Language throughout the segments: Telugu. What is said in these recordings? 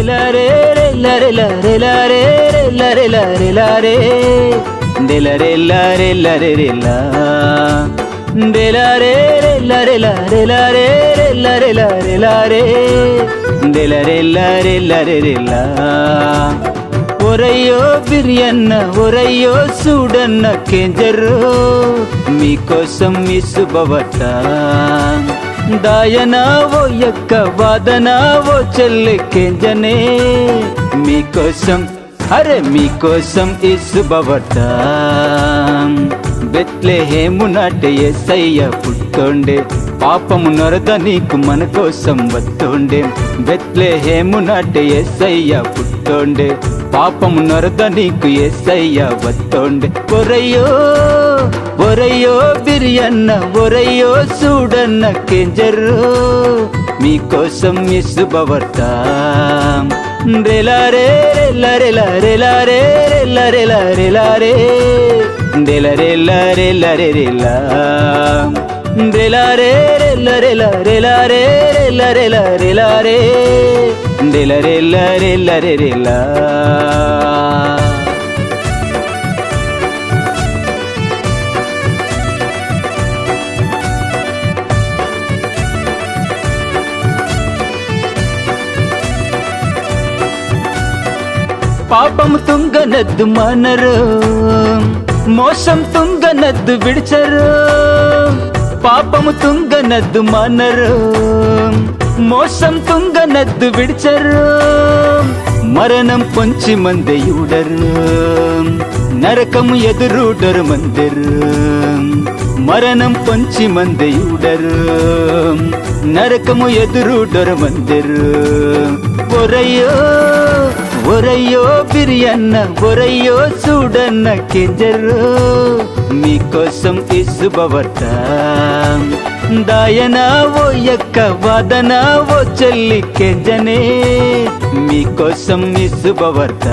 లారే లారే లారే లారే లారే లారే లారే లారే లారే లారే లా లారే లారే లారే లారే లారే లారే లారే లారే లారే లారే లా ఒరయ్యో బిరియన్న ఒరయ్యో చూడన్న కేంజరు మీకోసం మీ శుభవత దాయనా ఓ యొక్క వాదనా ఓ చెల్లి కేంజనే మీకోసం అరే మీకోసం ఈ శుభవత బెత్లెహేము నాటి యేసయ్య పుట్టోండే పాపము నొరద నీకు మన కోసం వత్తోండే బెత్లెహేము నాటి యేసయ్య పుట్టోండే పాపము నొరద నీకు యేసయ్య వత్తోండే ఒరయ్యో ఒరయ్యో బిరియన్న ఒరయ్యో చూడన్న కేంజరు మీకోసం ఈ శుభవార్త లారే లారే లారే లారే లారే లారే లారే లారే లారే లారే లా లారే లారే లారే లారే లారే లారే లారే లారే లారే లారే లా పాపము తుంగనద్దు మనరు మోసం తుంగనద్దు విడిచరు పాపము తుంగనద్దు మనరు మోసం తుంగనద్దు విడిచరు మరణం పొంచి మందెయుడరు నరకము ఎదురుడరు మందరు మరణం పొంచి మందెయుడరు నరకము ఎదురుడరు మందరు ఒరయ్యో ఒరయ్యో బిరియన్న ఒరయ్యో చూడన్న కేంజరు మీకోసం ఈ శుభవార్త దాయనా ఓ యొక్క వాదనా ఓ చెల్లి కేంజనే మీకోసం ఈ శుభవార్త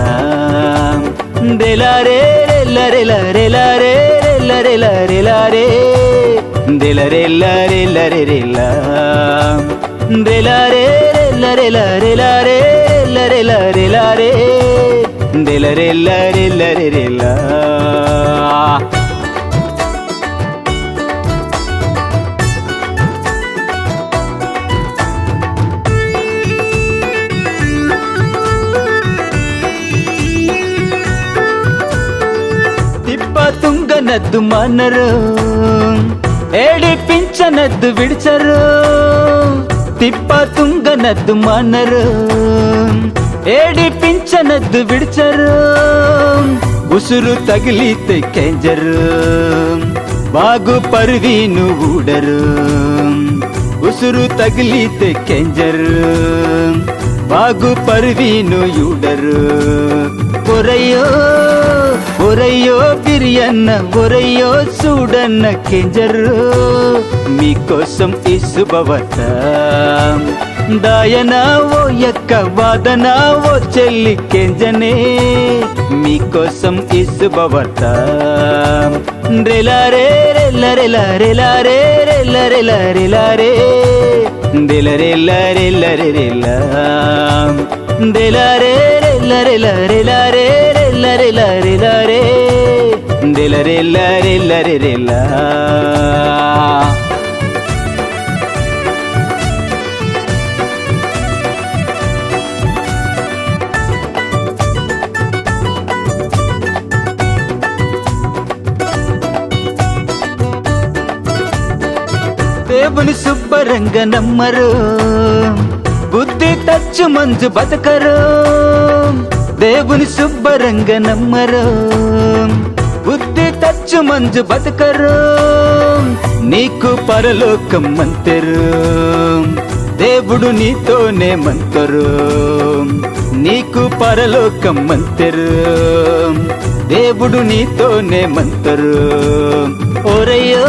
లారే లారే లారే లారే లారే లారే లారే లారే లారే లారే లా లారే లారే లారే లారే లారే లారే లారే లారే లారే లారే లా తిప్ప తుంగనద్దు మనరు ఏడిపించనద్దు విడిచరు తిప్ప తుంగనద్దు మనరు ఏడిపించనద్దు విడిచరు ఉసురు తగిలితే కేంజరు బాగు పరువీను ఊడరు ఉసురు తగిలితే కేంజరు బాగు పరువీను యూడరు ఒరయ్యో ఒరయ్యో బిరియన్న ఒరయ్యో చూడన్న కేంజరు మీకోసం ఈ శుభవార్త దాయనా ఓ యొక్క వాదనా ఓ చెల్లి కేంజనే మీకోసం ఈ శుభవార్త లారే లారే లారే లారే లారే లారే లారే లారే లారే లారే లా లారే లారే లారే లారే లారే లారే లారే లారే లారే లారే లా దేవుని శుభ్రంగా నమ్మరు బుద్ధి తచ్చు మంజు బతకరు దేవుని శుభ్రంగా నమ్మరు బుద్ధి తచ్చు మంజు బతకరు నీకు పరలోకం మంతరు దేవుడు నీతోనే మంతరు నీకు పరలోకం మంతరు దేవుడు నీతోనే మంతరు ఒరయ్యో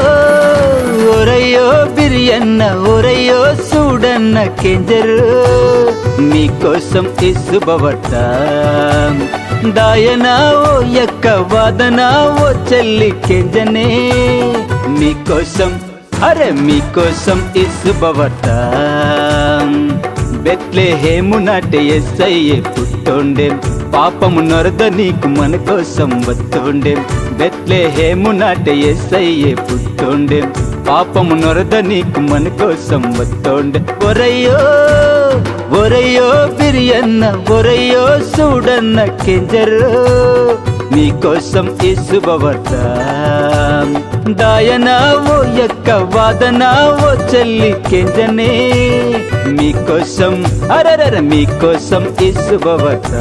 ఒరయ్యో బిరియన్న ఒరయ్యో చూడన్న కేంజరు మీకోసం ఈ శుభవార్త దాయనా ఓ యొక్క వాదనా ఓ చెల్లి కేంజనే మీకోసం అరే మీకోసం ఈ శుభవార్త బెత్లెహేము నాటే యేసయ్యే పుట్టుండెం పాపము నొరద నీకు మన కోసం వస్తుండెం బెత్లెహేము నాటే యేసయ్యే పుట్టుండెం పాపము నొరద నీకు మన కోసం వస్తుండె ఒరయ్యో ఒరయ్యో బిరియన్న ఒరయ్యో చూడన్న కెంజరో మీకోసం ఈ శుభవార్త దాయనా ఓ యొక్క వాదనా ఓ చెల్లి కెంజనే మీకోసం అరరర మీకోసం ఈ శుభవార్త